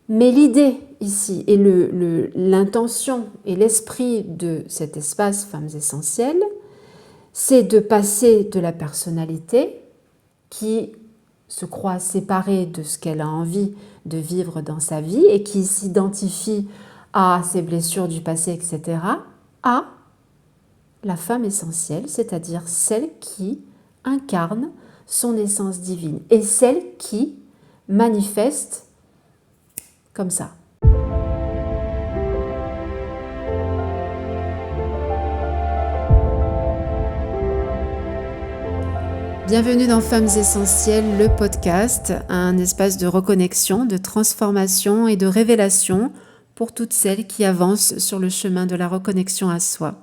Mais l'idée ici, et l'intention et l'esprit de cet espace Femmes Essentielles, c'est de passer de la personnalité qui se croit séparée de ce qu'elle a envie de vivre dans sa vie et qui s'identifie à ses blessures du passé, etc., à la femme essentielle, c'est-à-dire celle qui incarne son essence divine et celle qui manifeste comme ça. Bienvenue dans Femmes Essentielles, le podcast, un espace de reconnexion, de transformation et de révélation pour toutes celles qui avancent sur le chemin de la reconnexion à soi.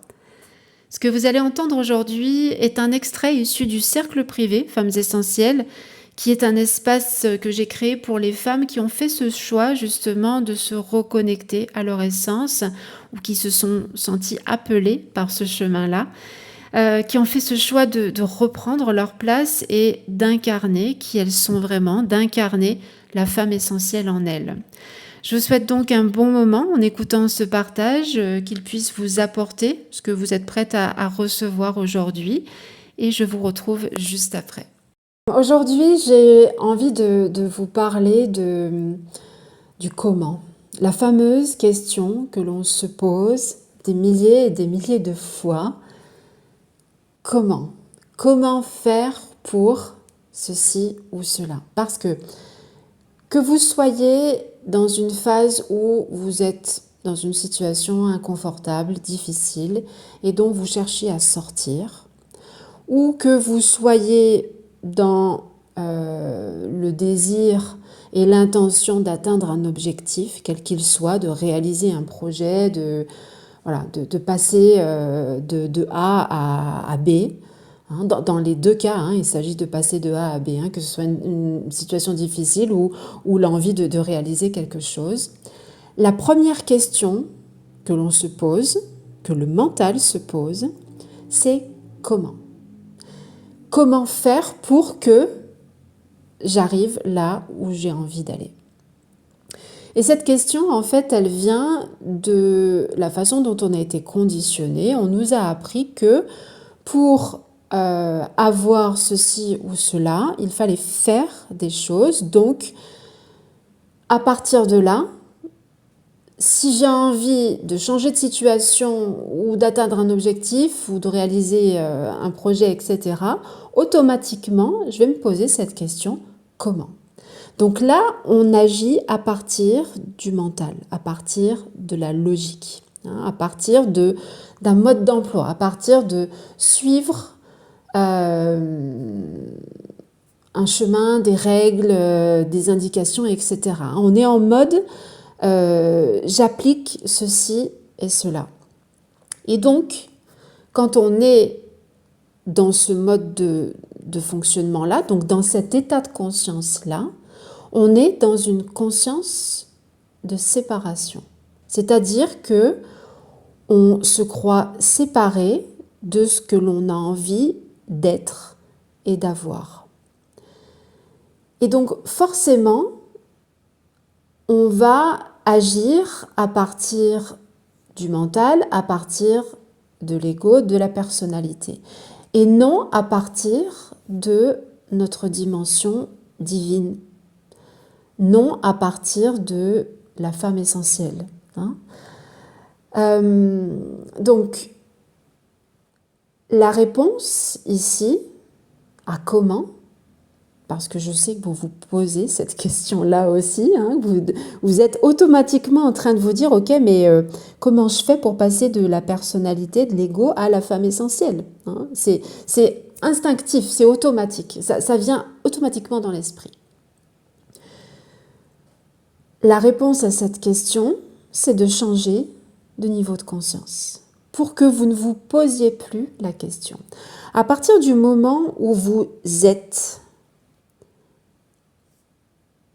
Ce que vous allez entendre aujourd'hui est un extrait issu du cercle privé Femmes Essentielles, qui est un espace que j'ai créé pour les femmes qui ont fait ce choix justement de se reconnecter à leur essence ou qui se sont senties appelées par ce chemin-là. Qui ont fait ce choix de reprendre leur place et d'incarner qui elles sont vraiment, d'incarner la femme essentielle en elles. Je vous souhaite donc un bon moment en écoutant ce partage, qu'il puisse vous apporter ce que vous êtes prête à recevoir aujourd'hui, et je vous retrouve juste après. Aujourd'hui, j'ai envie de vous parler du comment, la fameuse question que l'on se pose des milliers et des milliers de fois. Comment faire pour ceci ou cela? Parce que vous soyez dans une phase où vous êtes dans une situation inconfortable, difficile, et dont vous cherchez à sortir, ou que vous soyez dans le désir et l'intention d'atteindre un objectif, quel qu'il soit, de réaliser un projet, de passer de A à B. Dans les deux cas, il s'agit de passer de A à B, que ce soit une situation difficile ou l'envie de réaliser quelque chose. La première question que l'on se pose, que le mental se pose, c'est comment? Comment faire pour que j'arrive là où j'ai envie d'aller? Et cette question, en fait, elle vient de la façon dont on a été conditionné. On nous a appris que pour avoir ceci ou cela, il fallait faire des choses. Donc, à partir de là, si j'ai envie de changer de situation ou d'atteindre un objectif ou de réaliser un projet, etc., automatiquement, je vais me poser cette question, comment ? Donc là, on agit à partir du mental, à partir de la logique, à partir d'un mode d'emploi, à partir de suivre un chemin, des règles, des indications, etc. On est en mode j'applique ceci et cela. Et donc, quand on est dans ce mode de fonctionnement-là, donc dans cet état de conscience-là, on est dans une conscience de séparation. C'est-à-dire que on se croit séparé de ce que l'on a envie d'être et d'avoir. Et donc forcément, on va agir à partir du mental, à partir de l'ego, de la personnalité, et non à partir de notre dimension divine. Non à partir de la femme essentielle. Donc, la réponse ici à comment, parce que je sais que vous vous posez cette question-là aussi, vous êtes automatiquement en train de vous dire, ok, mais comment je fais pour passer de la personnalité, de l'ego à la femme essentielle, C'est instinctif, c'est automatique, ça vient automatiquement dans l'esprit. La réponse à cette question, c'est de changer de niveau de conscience pour que vous ne vous posiez plus la question. À partir du moment où vous êtes,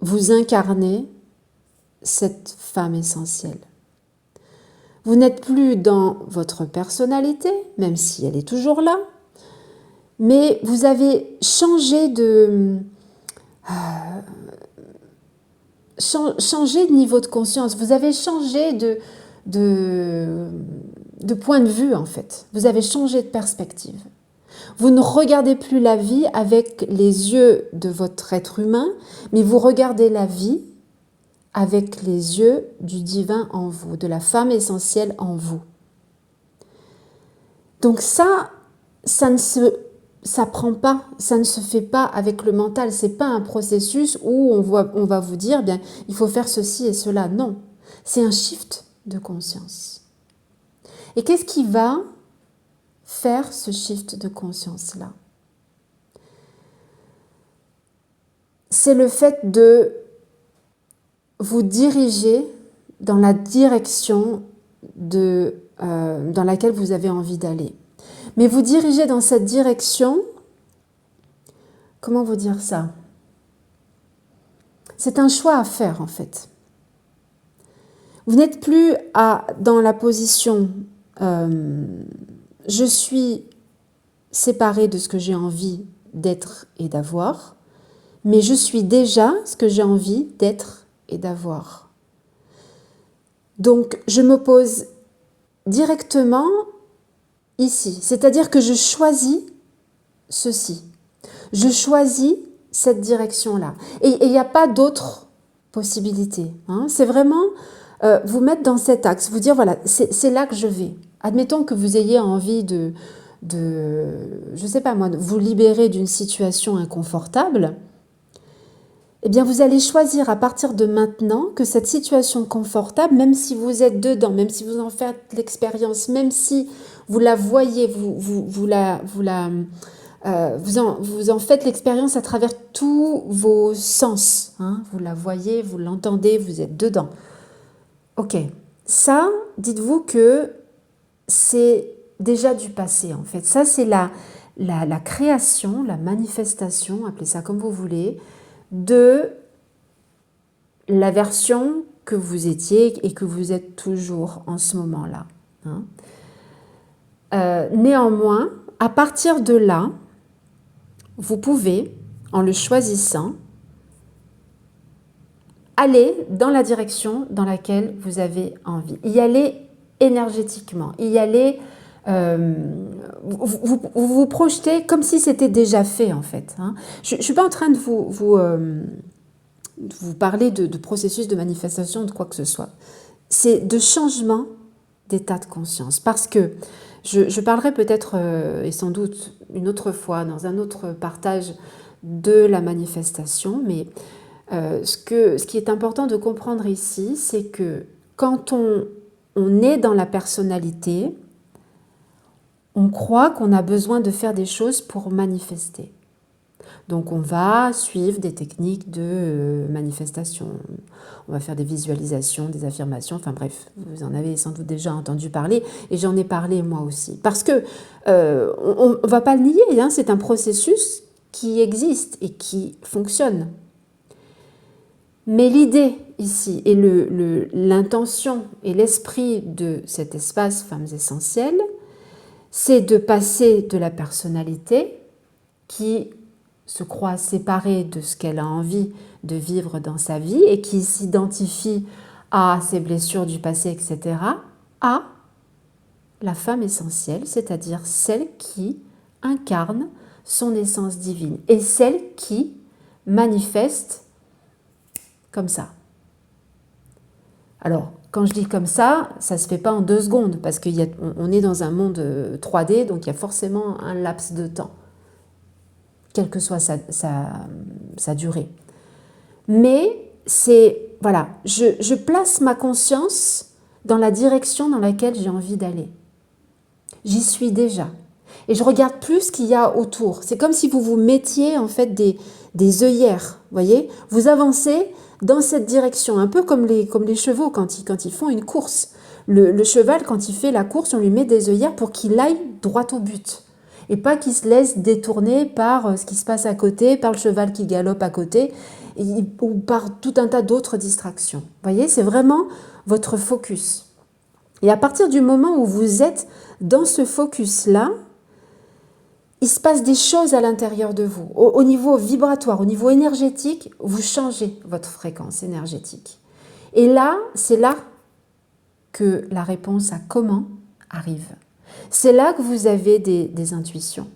vous incarnez cette femme essentielle. Vous n'êtes plus dans votre personnalité, même si elle est toujours là, mais vous avez changé changé de niveau de conscience, vous avez changé de point de vue en fait, vous avez changé de perspective. Vous ne regardez plus la vie avec les yeux de votre être humain, mais vous regardez la vie avec les yeux du divin en vous, de la femme essentielle en vous. Donc ça prend pas, ça ne se fait pas avec le mental. C'est pas un processus où on va vous dire, bien, il faut faire ceci et cela. Non, c'est un shift de conscience. Et qu'est-ce qui va faire ce shift de conscience-là? C'est le fait de vous diriger dans la direction dans laquelle vous avez envie d'aller. Mais vous dirigez dans cette direction, comment vous dire ça? C'est un choix à faire en fait. Vous n'êtes plus dans la position je suis séparée de ce que j'ai envie d'être et d'avoir, mais je suis déjà ce que j'ai envie d'être et d'avoir. Donc je me pose directement ici, c'est-à-dire que je choisis ceci. Je choisis cette direction-là. Et il n'y a pas d'autre possibilité. C'est vraiment vous mettre dans cet axe, vous dire voilà, c'est là que je vais. Admettons que vous ayez envie je sais pas moi, de vous libérer d'une situation inconfortable. Eh bien, vous allez choisir à partir de maintenant que cette situation confortable, même si vous êtes dedans, même si vous en faites l'expérience, même si vous la voyez, vous en faites l'expérience à travers tous vos sens. Vous la voyez, vous l'entendez, vous êtes dedans. Ok, ça, dites-vous que c'est déjà du passé en fait. Ça, c'est la création, la manifestation, appelez ça comme vous voulez, de la version que vous étiez et que vous êtes toujours en ce moment-là. Néanmoins, à partir de là, vous pouvez, en le choisissant, aller dans la direction dans laquelle vous avez envie. Y aller énergétiquement, y aller... vous projetez comme si c'était déjà fait en fait. Je ne suis pas en train de vous parler de processus de manifestation, de quoi que ce soit. C'est de changement d'état de conscience. Parce que je parlerai peut-être, et sans doute une autre fois, dans un autre partage de la manifestation, mais ce qui est important de comprendre ici, c'est que quand on est dans la personnalité, on croit qu'on a besoin de faire des choses pour manifester. Donc on va suivre des techniques de manifestation, on va faire des visualisations, des affirmations, enfin bref, vous en avez sans doute déjà entendu parler et j'en ai parlé moi aussi. Parce que on ne va pas le nier, c'est un processus qui existe et qui fonctionne. Mais l'idée ici et l'intention et l'esprit de cet espace Femmes Essentielles, c'est de passer de la personnalité qui se croit séparée de ce qu'elle a envie de vivre dans sa vie et qui s'identifie à ses blessures du passé, etc., à la femme essentielle, c'est-à-dire celle qui incarne son essence divine et celle qui manifeste comme ça. Alors, quand je dis comme ça ne se fait pas en 2 secondes parce qu'on est dans un monde 3D, donc il y a forcément un laps de temps, quelle que soit sa durée. Mais c'est, voilà, je place ma conscience dans la direction dans laquelle j'ai envie d'aller. J'y suis déjà. Et je regarde plus ce qu'il y a autour. C'est comme si vous vous mettiez en fait des œillères, voyez. Vous avancez dans cette direction, un peu comme les chevaux quand ils font une course. Le cheval, quand il fait la course, on lui met des œillères pour qu'il aille droit au but. Et pas qu'il se laisse détourner par ce qui se passe à côté, par le cheval qui galope à côté, ou par tout un tas d'autres distractions. Vous voyez, c'est vraiment votre focus. Et à partir du moment où vous êtes dans ce focus-là, il se passe des choses à l'intérieur de vous. Au niveau vibratoire, au niveau énergétique, vous changez votre fréquence énergétique. Et là, c'est là que la réponse à comment arrive. C'est là que vous avez des intuitions,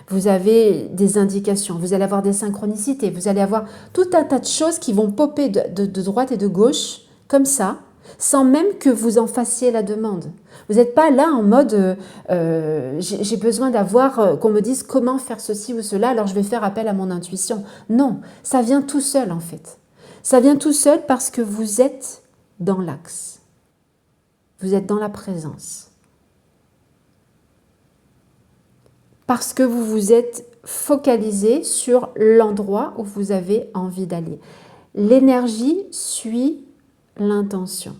vous avez des indications, vous allez avoir des synchronicités, vous allez avoir tout un tas de choses qui vont popper de droite et de gauche, comme ça, sans même que vous en fassiez la demande. Vous n'êtes pas là en mode j'ai besoin d'avoir qu'on me dise comment faire ceci ou cela, alors je vais faire appel à mon intuition. Non, ça vient tout seul en fait. Ça vient tout seul parce que vous êtes dans l'axe. Vous êtes dans la présence. Parce que vous vous êtes focalisé sur l'endroit où vous avez envie d'aller. L'énergie suit l'intention.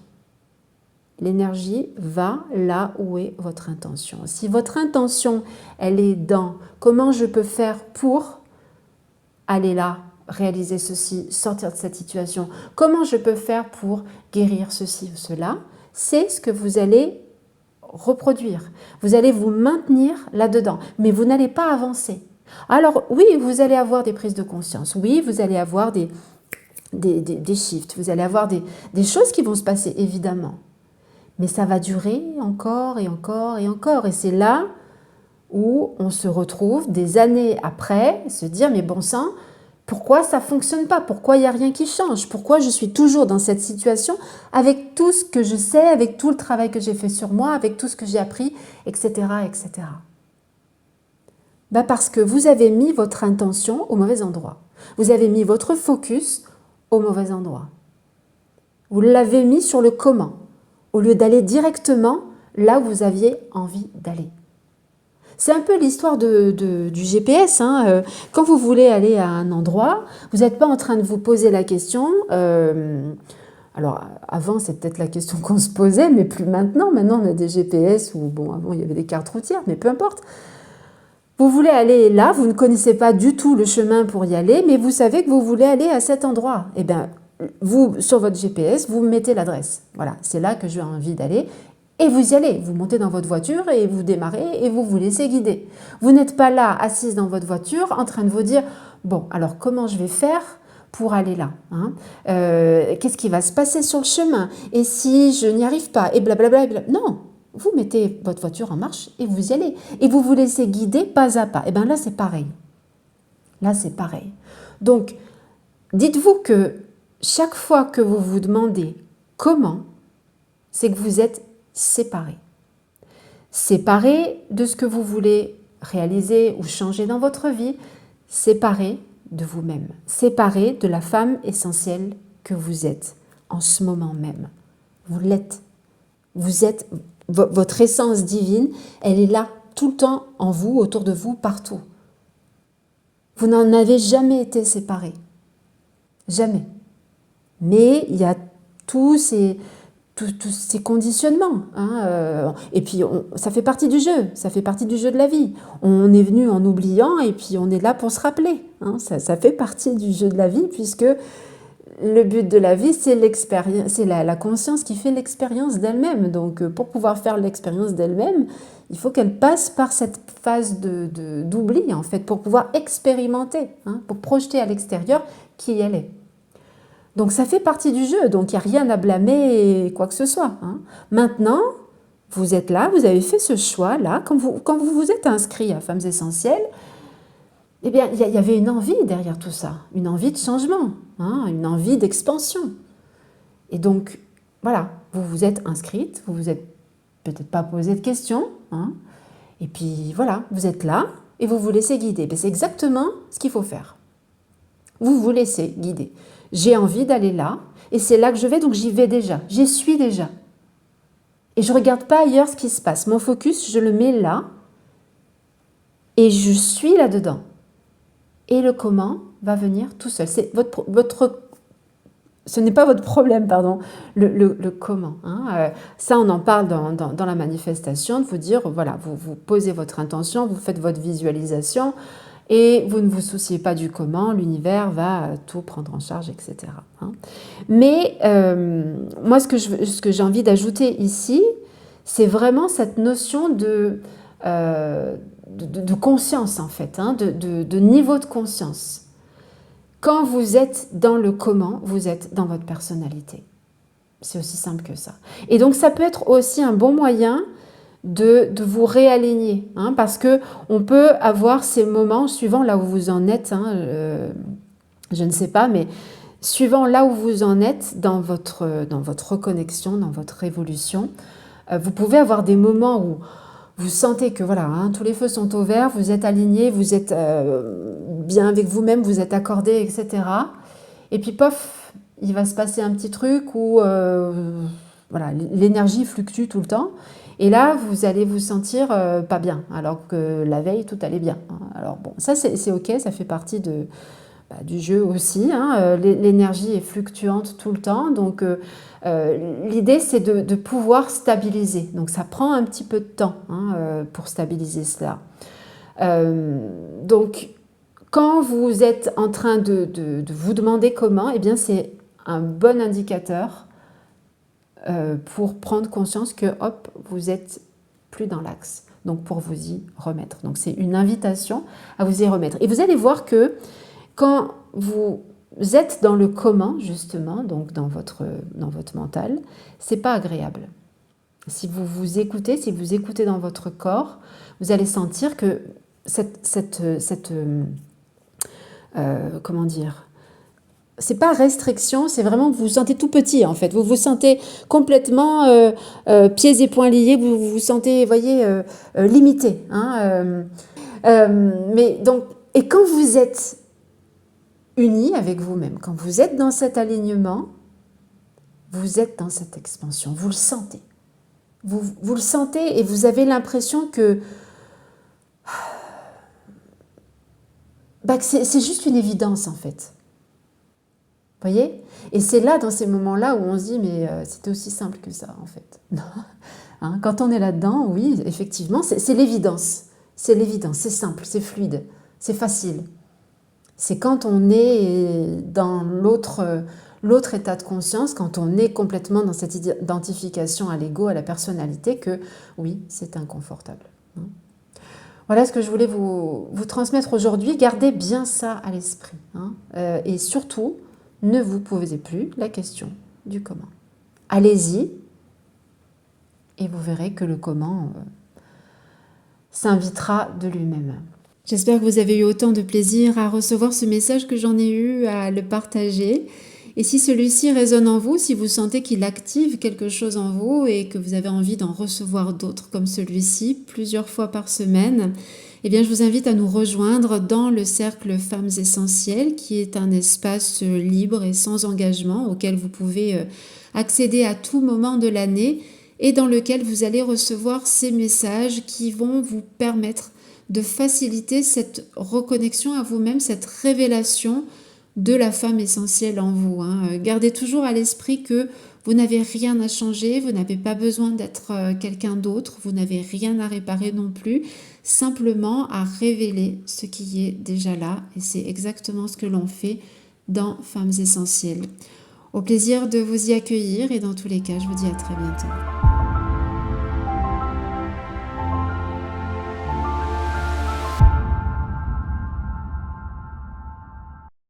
L'énergie va là où est votre intention. Si votre intention, elle est dans comment je peux faire pour aller là, réaliser ceci, sortir de cette situation, comment je peux faire pour guérir ceci ou cela, c'est ce que vous allez reproduire. Vous allez vous maintenir là-dedans, mais vous n'allez pas avancer. Alors oui, vous allez avoir des prises de conscience, oui, vous allez avoir des shifts, vous allez avoir des choses qui vont se passer, évidemment. Mais ça va durer encore et encore et encore. Et c'est là où on se retrouve des années après, se dire, mais bon sang, pourquoi ça ne fonctionne pas? Pourquoi il n'y a rien qui change? Pourquoi je suis toujours dans cette situation avec tout ce que je sais, avec tout le travail que j'ai fait sur moi, avec tout ce que j'ai appris, etc. etc. Ben parce que vous avez mis votre intention au mauvais endroit. Vous avez mis votre focus au mauvais endroit. Vous l'avez mis sur le comment, au lieu d'aller directement là où vous aviez envie d'aller. C'est un peu l'histoire du GPS. Hein. Quand vous voulez aller à un endroit, vous n'êtes pas en train de vous poser la question. Alors, avant, c'est peut-être la question qu'on se posait, mais plus maintenant. Maintenant, on a des GPS, ou bon, avant, il y avait des cartes routières, mais peu importe. Vous voulez aller là, vous ne connaissez pas du tout le chemin pour y aller, mais vous savez que vous voulez aller à cet endroit. Eh bien, vous, sur votre GPS, vous mettez l'adresse. Voilà, c'est là que j'ai envie d'aller. Et vous y allez, vous montez dans votre voiture et vous démarrez et vous vous laissez guider. Vous n'êtes pas là, assise dans votre voiture, en train de vous dire « Bon, alors comment je vais faire pour aller là hein qu'est-ce qui va se passer sur le chemin? Et si je n'y arrive pas ?» Et blablabla. Non, vous mettez votre voiture en marche et vous y allez. Et vous vous laissez guider pas à pas. Et bien là, c'est pareil. Là, c'est pareil. Donc, dites-vous que chaque fois que vous vous demandez comment, c'est que vous êtes séparé. Séparé de ce que vous voulez réaliser ou changer dans votre vie, séparé de vous-même, séparé de la femme essentielle que vous êtes en ce moment même. Vous l'êtes. Vous êtes, votre essence divine, elle est là tout le temps en vous, autour de vous, partout. Vous n'en avez jamais été séparé. Jamais. Mais il y a tous ces conditionnements. Hein, et puis, ça fait partie du jeu, ça fait partie du jeu de la vie. On est venu en oubliant et puis on est là pour se rappeler. Hein, ça fait partie du jeu de la vie puisque le but de la vie, c'est l'expérience, c'est la conscience qui fait l'expérience d'elle-même. Donc, pour pouvoir faire l'expérience d'elle-même, il faut qu'elle passe par cette phase d'oubli, en fait, pour pouvoir expérimenter, hein, pour projeter à l'extérieur qui elle est. Donc ça fait partie du jeu, donc il n'y a rien à blâmer, quoi que ce soit. Hein. Maintenant, vous êtes là, vous avez fait ce choix-là, quand vous vous êtes inscrit à Femmes Essentielles, eh bien, il y avait une envie derrière tout ça, une envie de changement, hein, une envie d'expansion. Et donc, voilà, vous vous êtes inscrite, vous vous êtes peut-être pas posé de questions, hein, et puis voilà, vous êtes là et vous vous laissez guider. C'est exactement ce qu'il faut faire. Vous vous laissez guider. J'ai envie d'aller là, et c'est là que je vais, donc j'y vais déjà, j'y suis déjà. Et je ne regarde pas ailleurs ce qui se passe. Mon focus, je le mets là, et je suis là-dedans. Et le comment va venir tout seul. C'est ce n'est pas votre problème, pardon, le comment. Hein. Ça, on en parle dans la manifestation, de vous dire, voilà, vous posez votre intention, vous faites votre visualisation, et vous ne vous souciez pas du comment, l'univers va tout prendre en charge, etc. Hein. Mais moi, ce que j'ai envie d'ajouter ici, c'est vraiment cette notion de conscience en fait, hein, de niveau de conscience. Quand vous êtes dans le comment, vous êtes dans votre personnalité. C'est aussi simple que ça. Et donc ça peut être aussi un bon moyen de vous réaligner, hein, parce qu'on peut avoir ces moments, suivant là où vous en êtes, hein, je ne sais pas, mais suivant là où vous en êtes dans votre reconnexion, dans votre évolution, vous pouvez avoir des moments où vous sentez que voilà, hein, tous les feux sont au vert, vous êtes aligné, vous êtes bien avec vous-même, vous êtes accordé, etc. Et puis pof, il va se passer un petit truc où voilà, l'énergie fluctue tout le temps. Et là, vous allez vous sentir pas bien, alors que la veille, tout allait bien. Alors bon, ça c'est ok, ça fait partie du jeu aussi, hein. L'énergie est fluctuante tout le temps, donc l'idée c'est de pouvoir stabiliser. Donc ça prend un petit peu de temps, hein, pour stabiliser cela. Donc quand vous êtes en train de vous demander comment, eh bien c'est un bon indicateur pour prendre conscience que hop, vous êtes plus dans l'axe. Donc pour vous y remettre. Donc c'est une invitation à vous y remettre. Et vous allez voir que quand vous êtes dans le comment, justement, donc dans votre mental, c'est pas agréable. Si vous vous écoutez, si vous écoutez dans votre corps, vous allez sentir que comment dire, c'est pas restriction, c'est vraiment vous vous sentez tout petit en fait. Vous vous sentez complètement pieds et poings liés, vous vous sentez, voyez, limité. Hein, mais donc, et quand vous êtes uni avec vous-même, quand vous êtes dans cet alignement, vous êtes dans cette expansion, vous le sentez. Vous le sentez et vous avez l'impression que c'est juste une évidence en fait. Vous voyez? Et c'est là, dans ces moments-là, où on se dit, mais c'était aussi simple que ça en fait. Hein, quand on est là-dedans, oui, effectivement, c'est l'évidence. C'est l'évidence, c'est simple, c'est fluide, c'est facile. C'est quand on est dans l'autre état de conscience, quand on est complètement dans cette identification à l'ego, à la personnalité, que oui, c'est inconfortable. Voilà ce que je voulais vous transmettre aujourd'hui. Gardez bien ça à l'esprit. Hein, et surtout, ne vous posez plus la question du comment. Allez-y et vous verrez que le comment s'invitera de lui-même. J'espère que vous avez eu autant de plaisir à recevoir ce message que j'en ai eu à le partager. Et si celui-ci résonne en vous, si vous sentez qu'il active quelque chose en vous et que vous avez envie d'en recevoir d'autres comme celui-ci plusieurs fois par semaine, eh bien je vous invite à nous rejoindre dans le cercle Femmes Essentielles, qui est un espace libre et sans engagement auquel vous pouvez accéder à tout moment de l'année et dans lequel vous allez recevoir ces messages qui vont vous permettre de faciliter cette reconnexion à vous-même, cette révélation de la femme essentielle en vous. Hein. Gardez toujours à l'esprit que vous n'avez rien à changer, vous n'avez pas besoin d'être quelqu'un d'autre, vous n'avez rien à réparer non plus, simplement à révéler ce qui est déjà là. Et c'est exactement ce que l'on fait dans Femmes Essentielles. Au plaisir de vous y accueillir et dans tous les cas, je vous dis à très bientôt.